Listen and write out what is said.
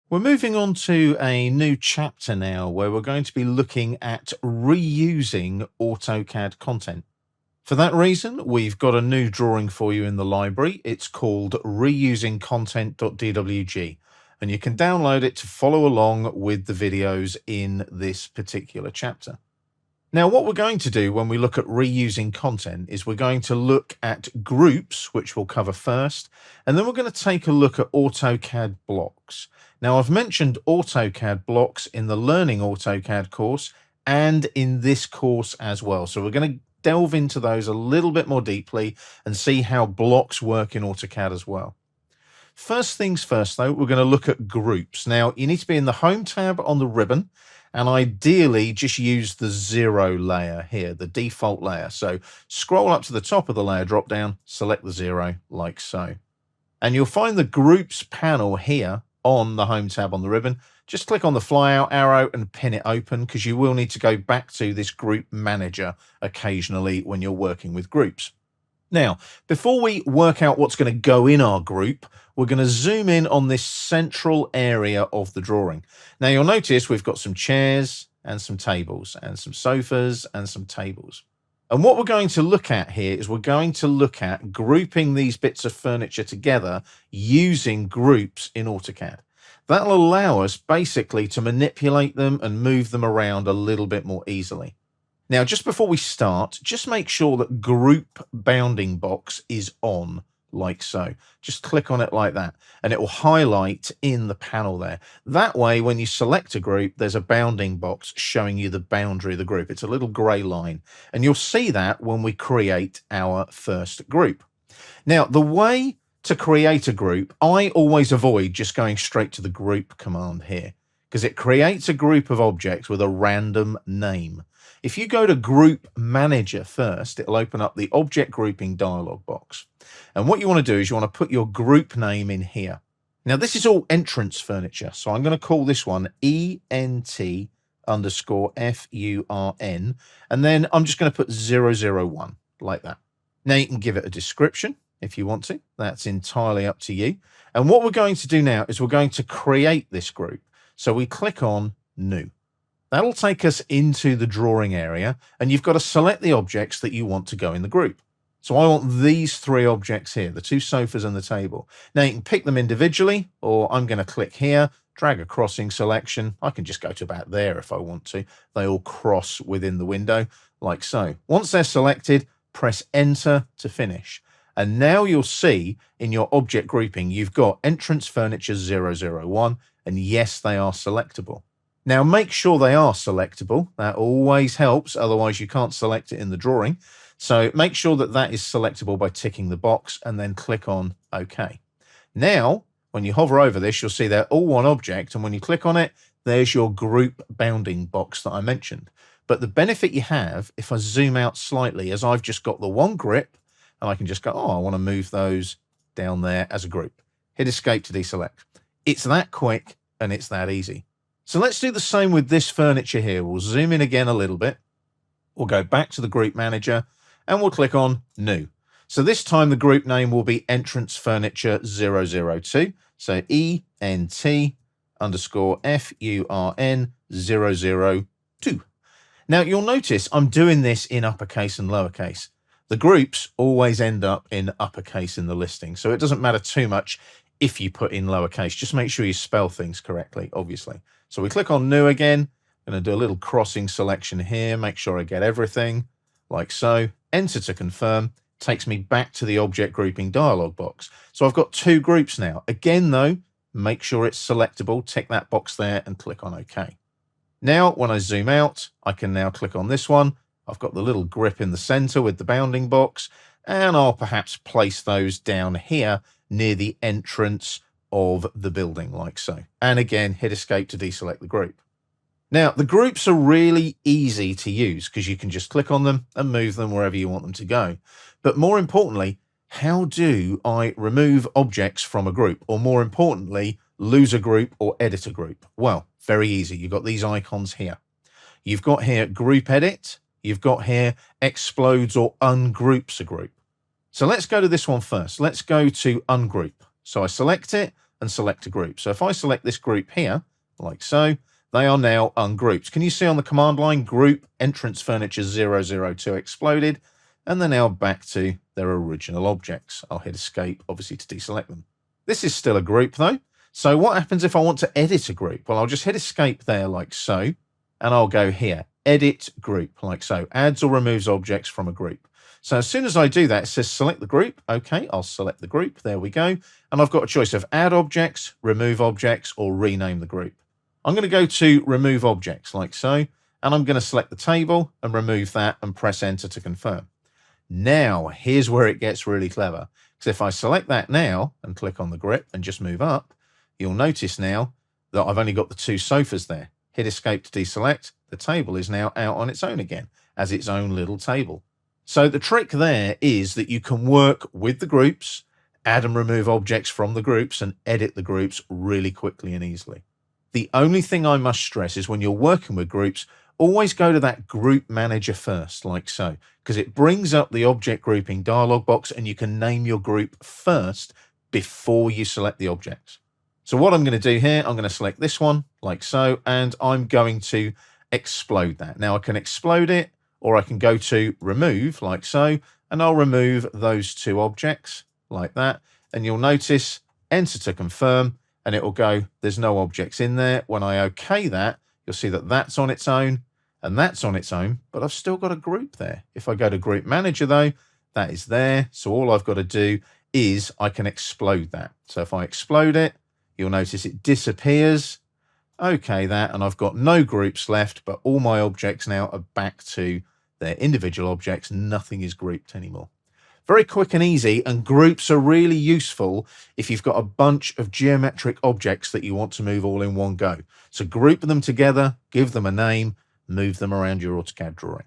We're moving on to a new chapter now where we're going to be looking at reusing AutoCAD content. For that reason, we've got a new drawing for you in the library. It's called reusingcontent.dwg, and you can download it to follow along with the videos in this particular chapter. Now, what we're going to do when we look at reusing content is we're going to look at groups, which we'll cover first, and then we're going to take a look at AutoCAD blocks. Now, I've mentioned AutoCAD blocks in the Learning AutoCAD course and in this course as well. So we're going to delve into those a little bit more deeply and see how blocks work in AutoCAD as well. First things first, though, we're going to look at groups. Now, you need to be in the Home tab on the ribbon, and ideally just use the 0 layer here, the default layer. So scroll up to the top of the layer drop down, select the 0 like so. And you'll find the groups panel here on the Home tab on the ribbon. Just click on the flyout arrow and pin it open, because you will need to go back to this group manager occasionally when you're working with groups. Now, before we work out what's going to go in our group, we're going to zoom in on this central area of the drawing. Now, you'll notice we've got some chairs and some tables and some sofas and some tables. And what we're going to look at here is we're going to look at grouping these bits of furniture together using groups in AutoCAD. That'll allow us basically to manipulate them and move them around a little bit more easily. Now, just before we start, just make sure that group bounding box is on, like so. Just click on it like that, and it will highlight in the panel there. That way, when you select a group, there's a bounding box showing you the boundary of the group. It's a little gray line, and you'll see that when we create our first group. Now, the way to create a group, I always avoid just going straight to the group command here, because it creates a group of objects with a random name. If you go to Group Manager first, it'll open up the Object Grouping dialog box. And what you want to do is you want to put your group name in here. Now, this is all entrance furniture, so I'm going to call this one ENT_FURN, and then I'm just going to put 001, like that. Now, you can give it a description if you want to. That's entirely up to you. And what we're going to do now is we're going to create this group. So we click on New. That'll take us into the drawing area, and you've got to select the objects that you want to go in the group. So I want these 3 objects here, the 2 sofas and the table. Now you can pick them individually, or I'm going to click here, drag a crossing selection. I can just go to about there if I want to. They all cross within the window, like so. Once they're selected, press Enter to finish. And now you'll see in your object grouping, you've got entrance furniture 001, and yes, they are selectable. Now, make sure they are selectable. That always helps. Otherwise, you can't select it in the drawing. So make sure that that is selectable by ticking the box and then click on OK. Now, when you hover over this, you'll see they're all one object. And when you click on it, there's your group bounding box that I mentioned. But the benefit you have, if I zoom out slightly, is I've just got the one grip, and I can just go, oh, I want to move those down there as a group. Hit Escape to deselect. It's that quick and it's that easy. So let's do the same with this furniture here. We'll zoom in again a little bit. We'll go back to the group manager and we'll click on New. So this time the group name will be Entrance Furniture 002. So ENT_FURN 002. Now you'll notice I'm doing this in uppercase and lowercase. The groups always end up in uppercase in the listing. So it doesn't matter too much if you put in lowercase. Just make sure you spell things correctly, obviously. So we click on New again. I'm going to do a little crossing selection here. Make sure I get everything, like so. Enter to confirm. Takes me back to the object grouping dialog box. So I've got 2 groups now. Again, though, make sure it's selectable. Tick that box there and click on OK. Now, when I zoom out, I can now click on this one. I've got the little grip in the center with the bounding box, and I'll perhaps place those down here near the entrance of the building, like so. And again, hit Escape to deselect the group. Now, the groups are really easy to use because you can just click on them and move them wherever you want them to go. But more importantly, how do I remove objects from a group? Or more importantly, lose a group or edit a group? Well, very easy. You've got these icons here. You've got here Group Edit. You've got here Explodes or Ungroups a group. So let's go to this one first. Let's go to Ungroup. So I select it, and select a group. So if I select this group here, like so, they are now ungrouped. Can you see on the command line, group entrance furniture 002 exploded, and they're now back to their original objects. I'll hit escape, obviously, to deselect them. This is still a group though. So what happens if I want to edit a group? Well, I'll just hit escape there like so, and I'll go here, edit group, like so, adds or removes objects from a group. So as soon as I do that, it says select the group. Okay, I'll select the group. There we go. And I've got a choice of add objects, remove objects, or rename the group. I'm going to go to remove objects like so, and I'm going to select the table and remove that and press enter to confirm. Now, here's where it gets really clever. Because if I select that now and click on the grip and just move up, you'll notice now that I've only got the two sofas there. Hit escape to deselect. The table is now out on its own again as its own little table. So the trick there is that you can work with the groups, add and remove objects from the groups, and edit the groups really quickly and easily. The only thing I must stress is when you're working with groups, always go to that group manager first, like so, because it brings up the object grouping dialog box and you can name your group first before you select the objects. So what I'm going to do here, I'm going to select this one like so, and I'm going to explode that. Now I can explode it, or I can go to remove like so, and I'll remove those two objects like that. And you'll notice enter to confirm, and it will go, there's no objects in there. When I OK that, you'll see that that's on its own and that's on its own, but I've still got a group there. If I go to group manager though, that is there. So all I've got to do is I can explode that. So if I explode it, you'll notice it disappears. OK that, and I've got no groups left, but all my objects now are back to their individual objects. Nothing is grouped anymore. Very quick and easy, and groups are really useful if you've got a bunch of geometric objects that you want to move all in one go. So group them together, give them a name, move them around your AutoCAD drawing.